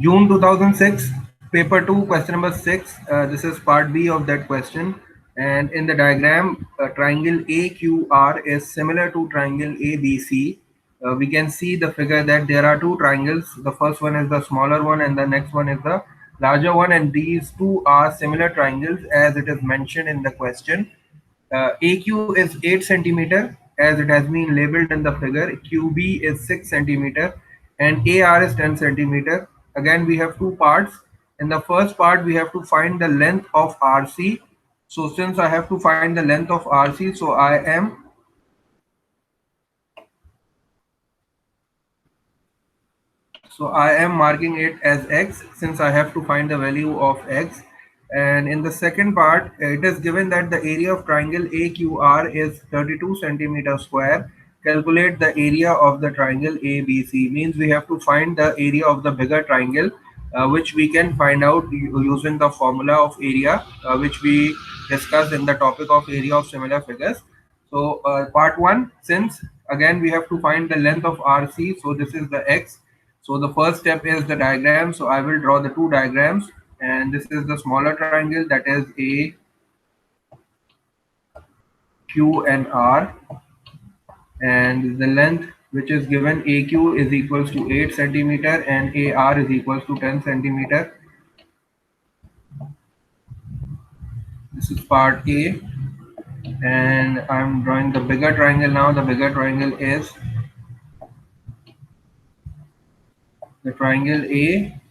June 2006, paper 2, question number 6. This is part B of that question. And in the diagram, triangle AQR is similar to triangle ABC. We can see the figure that there are two triangles. The first one is the smaller one and the next one is the larger one. And these two are similar triangles as it is mentioned in the question. AQ is 8 centimeter as it has been labeled in the figure. QB is 6 centimeter and AR is 10 centimeter. Again, we have two parts. In the first part, we have to find the length of RC. So since I have to find the length of RC, so I am marking it as X since I have to find the value of X. And in the second part, it is given that the area of triangle AQR is 32 centimeter square. Calculate the area of the triangle ABC. Means we have to find the area of the bigger triangle, which we can find out using the formula of area, which we discussed in the topic of area of similar figures. So part 1, since again we have to find the length of RC, so this is the X. So the first step is the diagram. So I will draw the two diagrams, and this is the smaller triangle, that is A, Q and R, and the length which is given AQ is equals to 8 centimeter and AR is equals to 10 centimeter. This is part A, and I'm drawing the bigger triangle now. The bigger triangle is the triangle A,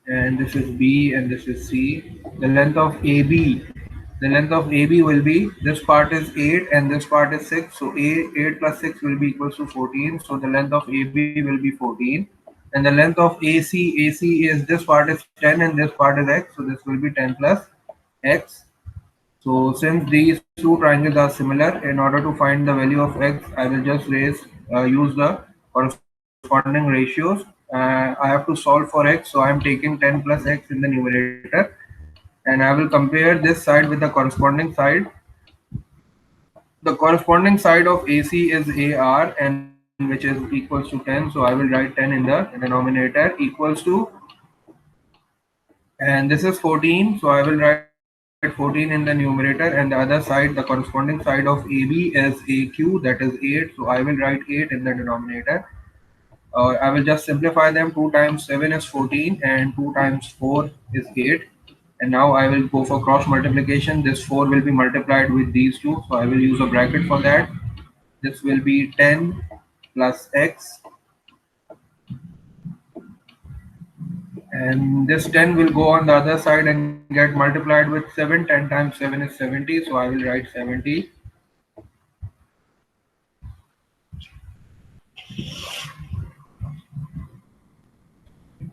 and this is B, and this is C. The length of AB, the length of AB will be, this part is 8 and this part is 6. So 8 plus 6 will be equals to 14. So the length of AB will be 14. And the length of AC is, this part is 10 and this part is X. So this will be 10 plus X. So since these two triangles are similar, in order to find the value of X, I will just use the corresponding ratios. I have to solve for X, so I am taking 10 plus X in the numerator, and I will compare this side with the corresponding side. The corresponding side of AC is AR, and which is equals to 10. So I will write 10 in the denominator, equals to, and this is 14. So I will write 14 in the numerator, and the other side, the corresponding side of AB is AQ, that is 8. So I will write 8 in the denominator. I will just simplify them. 2 times 7 is 14 and 2 times 4 is 8. And now I will go for cross multiplication. This 4 will be multiplied with these two. So I will use a bracket for that. This will be 10 plus X. And this 10 will go on the other side and get multiplied with 7. 10 times 7 is 70. So I will write 70.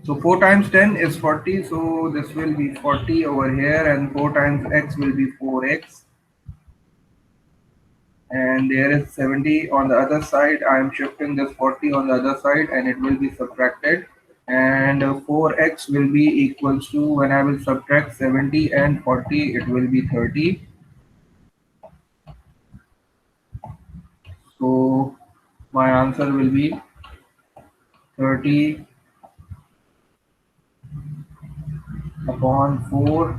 So 4 times 10 is 40. So this will be 40 over here, and 4 times X will be 4X. And there is 70 on the other side. I am shifting this 40 on the other side, and it will be subtracted. And 4X will be equals to, when I will subtract 70 and 40, it will be 30. So my answer will be 30 upon 4,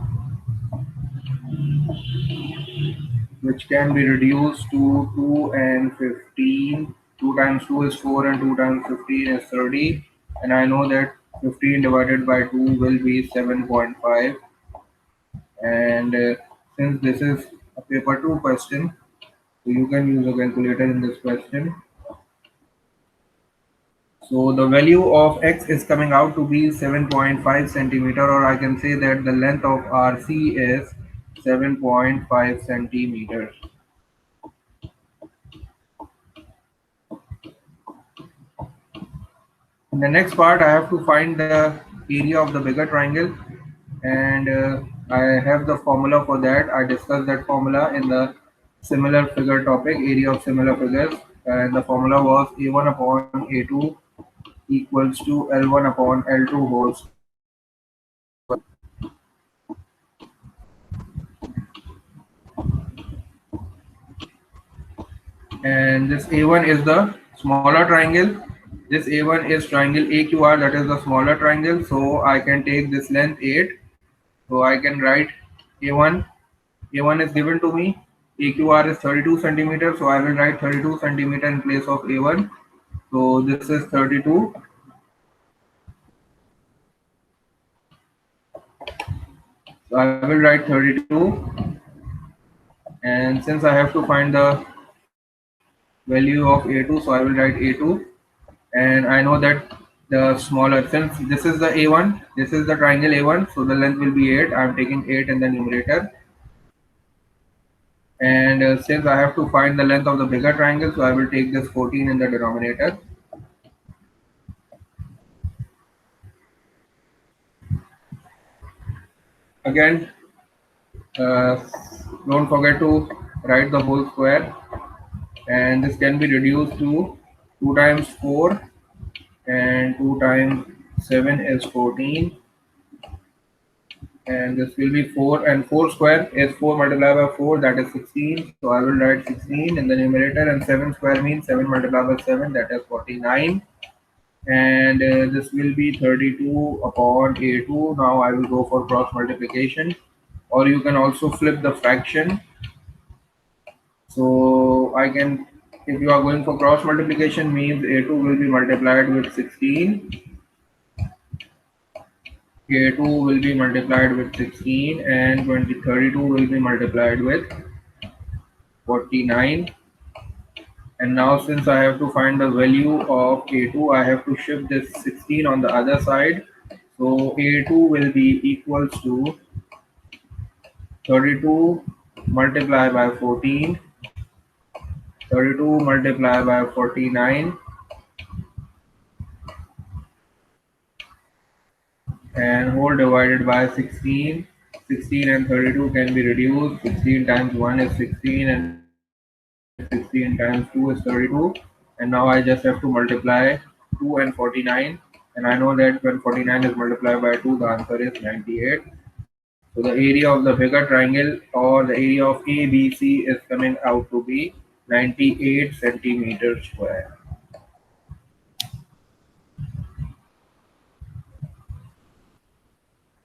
which can be reduced to 2 and 15. 2 times 2 is 4 and 2 times 15 is 30. And I know that 15 divided by 2 will be 7.5. And since this is a paper 2 question, so you can use a calculator in this question. So the value of X is coming out to be 7.5 centimeter, or I can say that the length of RC is 7.5 centimeters. In the next part, I have to find the area of the bigger triangle, and I have the formula for that. I discussed that formula in the similar figure topic, area of similar figures, and the formula was A1 upon A2 equals to L1 upon L2 whole square. And this A1 is the smaller triangle. This A1 is triangle AQR, that is the smaller triangle. So I can take this length 8. So I can write A1. A1 is given to me. AQR is 32 centimeter. So I will write 32 centimeter in place of A1. So this is 32. So I will write 32. And since I have to find the value of A2, so I will write A2. And I know that the smaller, since this is the A1, this is the triangle A1, so the length will be 8. I'm taking 8 in the numerator. And since I have to find the length of the bigger triangle, so I will take this 14 in the denominator. Again, uh, don't forget to write the whole square, and this can be reduced to 2 times 4, and 2 times 7 is 14, and this will be 4, and 4 square is 4 multiplied by 4, that is 16. So I will write 16 in the numerator, and 7 square means 7 multiplied by 7, that is 49. And this will be 32 upon A2. Now I will go for cross multiplication, or you can also flip the fraction. So I can, if you are going for cross multiplication, means A2 will be multiplied with 16, A2 will be multiplied with 16, and 32 will be multiplied with 49. And now since I have to find the value of A2, I have to shift this 16 on the other side. So A2 will be equals to 32 multiplied by 14, 32 multiplied by 49, and whole divided by 16. 16 and 32 can be reduced. 16 times 1 is 16, and 16 times 2 is 32. And now I just have to multiply 2 and 49. And I know that when 49 is multiplied by 2, the answer is 98. So the area of the bigger triangle, or the area of ABC, is coming out to be 98 centimeters square.